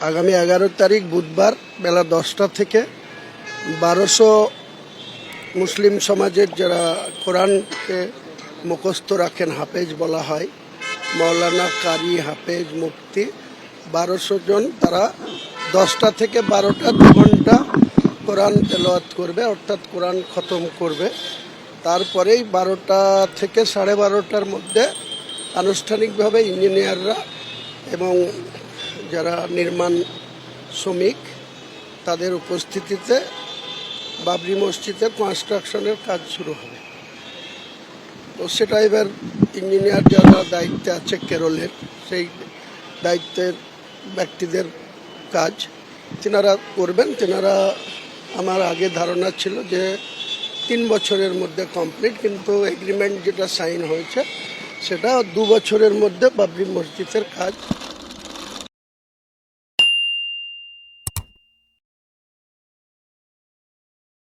আগামী 11 তারিখ বুধবার বেলা 10টা থেকে 1200 মুসলিম সমাজের যারা কোরআনকে মুখস্থ রাখেন, হাফেজ বলা হয়, মৌলানা, কারি, হাফেজ, মুফতি, 1200 জন, তারা 10টা থেকে 12টা 2 ঘন্টা কোরআন তেলাওয়াত করবে, অর্থাৎ কোরআন খতম করবে। তারপরেই 12টা থেকে 12:30টার মধ্যে আনুষ্ঠানিকভাবে ইঞ্জিনিয়াররা এবং যারা নির্মাণ শ্রমিক তাদের উপস্থিতিতে বাবরি মসজিদের কনস্ট্রাকশনের কাজ শুরু হবে। তো সেটা এবার ইঞ্জিনিয়ার যারা দায়িত্বে আছে কেরলের, সেই দায়িত্বের ব্যক্তিদের কাজ তেনারা করবেন। তেনারা, আমার আগে ধারণা ছিল যে 3 বছরের মধ্যে কমপ্লিট, কিন্তু এগ্রিমেন্ট যেটা সাইন হয়েছে সেটা 2 বছরের মধ্যে বাবরি মসজিদের কাজ